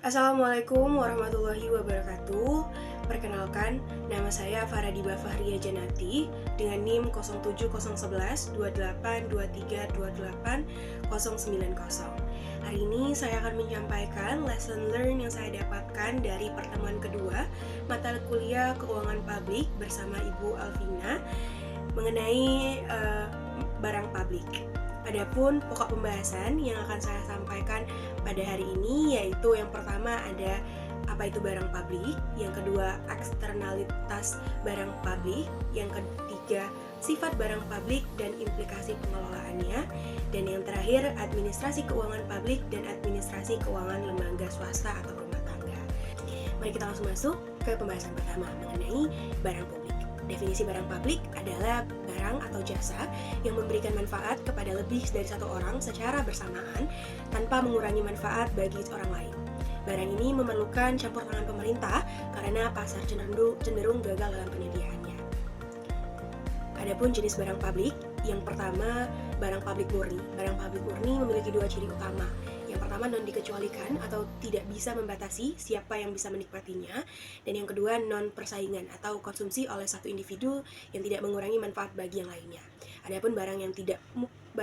Assalamualaikum warahmatullahi wabarakatuh. Perkenalkan, nama saya Faradiba Fahria Janati dengan NIM 0701128232890. Hari ini saya akan menyampaikan lesson learn yang saya dapatkan dari pertemuan kedua mata kuliah Keuangan Publik bersama Ibu Alvina mengenai barang publik. Adapun pokok pembahasan yang akan saya sampaikan pada hari ini yaitu yang pertama ada apa itu barang publik, yang kedua eksternalitas barang publik, yang ketiga sifat barang publik dan implikasi pengelolaannya, dan yang terakhir administrasi keuangan publik dan administrasi keuangan lembaga swasta atau rumah tangga. Mari kita langsung masuk ke pembahasan pertama mengenai barang publik. Definisi barang publik adalah barang atau jasa yang memberikan manfaat kepada lebih dari satu orang secara bersamaan tanpa mengurangi manfaat bagi orang lain. Barang ini memerlukan campur tangan pemerintah karena pasar cenderung gagal dalam penyediaannya. Adapun jenis barang publik, yang pertama barang publik murni. Barang publik murni memiliki dua ciri utama. Yang pertama non-dikecualikan atau tidak bisa membatasi siapa yang bisa menikmatinya, dan yang kedua non-persaingan atau konsumsi oleh satu individu yang tidak mengurangi manfaat bagi yang lainnya. Adapun barang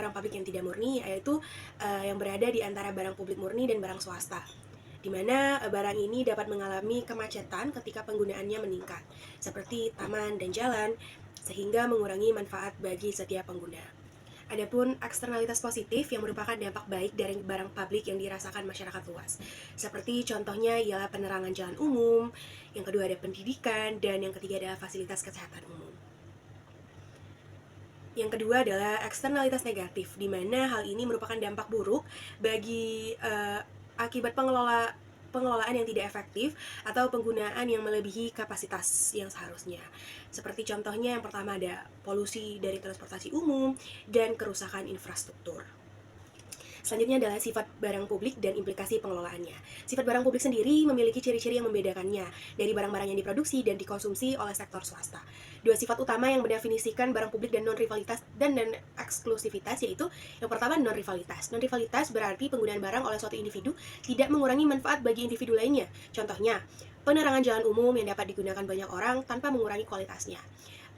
publik yang tidak murni yaitu yang berada di antara barang publik murni dan barang swasta, di mana barang ini dapat mengalami kemacetan ketika penggunaannya meningkat, seperti taman dan jalan, sehingga mengurangi manfaat bagi setiap pengguna. Adapun eksternalitas positif yang merupakan dampak baik dari barang publik yang dirasakan masyarakat luas. Seperti contohnya ialah penerangan jalan umum, yang kedua ada pendidikan, dan yang ketiga adalah fasilitas kesehatan umum. Yang kedua adalah eksternalitas negatif, di mana hal ini merupakan dampak buruk bagi akibat pengelolaan yang tidak efektif atau penggunaan yang melebihi kapasitas yang seharusnya. Seperti contohnya yang pertama ada polusi dari transportasi umum dan kerusakan infrastruktur. Selanjutnya adalah sifat barang publik dan implikasi pengelolaannya. Sifat barang publik sendiri memiliki ciri-ciri yang membedakannya dari barang-barang yang diproduksi dan dikonsumsi oleh sektor swasta. Dua sifat utama yang mendefinisikan barang publik dan non-rivalitas dan eksklusivitas yaitu yang pertama non-rivalitas. Non-rivalitas berarti penggunaan barang oleh suatu individu tidak mengurangi manfaat bagi individu lainnya. Contohnya, penerangan jalan umum yang dapat digunakan banyak orang tanpa mengurangi kualitasnya.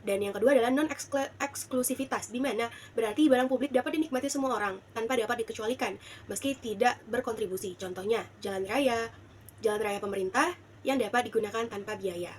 Dan yang kedua adalah non-eksklusivitas, di mana berarti barang publik dapat dinikmati semua orang tanpa dapat dikecualikan, meski tidak berkontribusi. Contohnya, jalan raya pemerintah yang dapat digunakan tanpa biaya.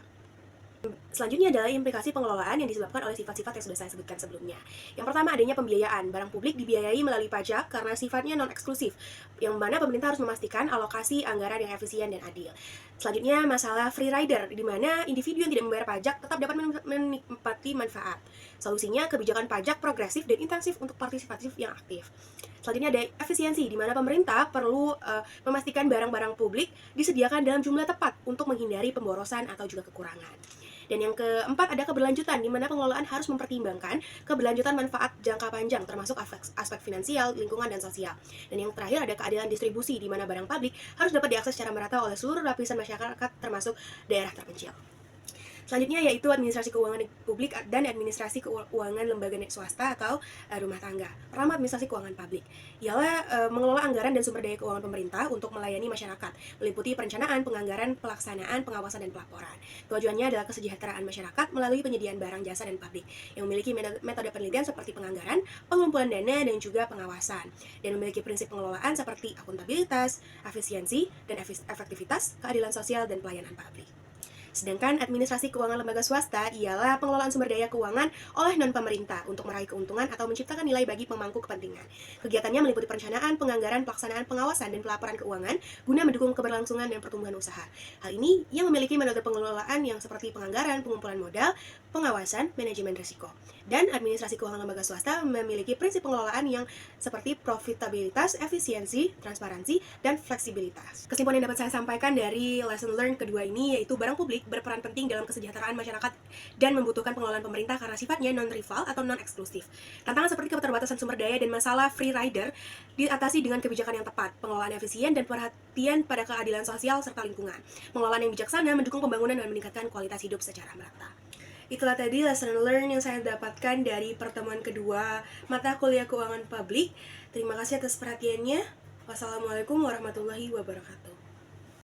Selanjutnya adalah implikasi pengelolaan yang disebabkan oleh sifat-sifat yang sudah saya sebutkan sebelumnya. Yang pertama adanya pembiayaan. Barang publik dibiayai melalui pajak karena sifatnya non-eksklusif, yang mana pemerintah harus memastikan alokasi anggaran yang efisien dan adil. Selanjutnya masalah free rider, di mana individu yang tidak membayar pajak tetap dapat menikmati manfaat. Solusinya kebijakan pajak progresif dan intensif untuk partisipatif yang aktif. Selanjutnya ada efisiensi, di mana pemerintah perlu memastikan barang-barang publik disediakan dalam jumlah tepat untuk menghindari pemborosan atau juga kekurangan. Dan yang keempat ada keberlanjutan, di mana pengelolaan harus mempertimbangkan keberlanjutan manfaat jangka panjang termasuk aspek finansial, lingkungan, dan sosial. Dan yang terakhir ada keadilan distribusi, di mana barang publik harus dapat diakses secara merata oleh seluruh lapisan masyarakat termasuk daerah terpencil. Selanjutnya yaitu administrasi keuangan publik dan administrasi keuangan lembaga swasta atau rumah tangga. Pertama, administrasi keuangan publik ialah mengelola anggaran dan sumber daya keuangan pemerintah untuk melayani masyarakat, meliputi perencanaan, penganggaran, pelaksanaan, pengawasan, dan pelaporan. Tujuannya adalah kesejahteraan masyarakat melalui penyediaan barang, jasa, dan publik yang memiliki metode penelitian seperti penganggaran, pengumpulan dana, dan juga pengawasan, dan memiliki prinsip pengelolaan seperti akuntabilitas, efisiensi, dan efektivitas, keadilan sosial, dan pelayanan publik. Sedangkan administrasi keuangan lembaga swasta ialah pengelolaan sumber daya keuangan oleh non-pemerintah untuk meraih keuntungan atau menciptakan nilai bagi pemangku kepentingan. Kegiatannya meliputi perencanaan, penganggaran, pelaksanaan, pengawasan, dan pelaporan keuangan guna mendukung keberlangsungan dan pertumbuhan usaha. Hal ini yang memiliki metode pengelolaan yang seperti penganggaran, pengumpulan modal, pengawasan, manajemen risiko. Dan administrasi keuangan lembaga swasta memiliki prinsip pengelolaan yang seperti profitabilitas, efisiensi, transparansi, dan fleksibilitas. Kesimpulan yang dapat saya sampaikan dari lesson learn kedua ini yaitu barang publik berperan penting dalam kesejahteraan masyarakat dan membutuhkan pengelolaan pemerintah karena sifatnya non-rival atau non-eksklusif. Tantangan seperti keterbatasan sumber daya dan masalah free rider diatasi dengan kebijakan yang tepat, pengelolaan efisien, dan perhatian pada keadilan sosial serta lingkungan. Pengelolaan yang bijaksana mendukung pembangunan dan meningkatkan kualitas hidup secara merata. Itulah tadi lesson learn yang saya dapatkan dari pertemuan kedua mata kuliah keuangan publik. Terima kasih atas perhatiannya. Wassalamualaikum warahmatullahi wabarakatuh.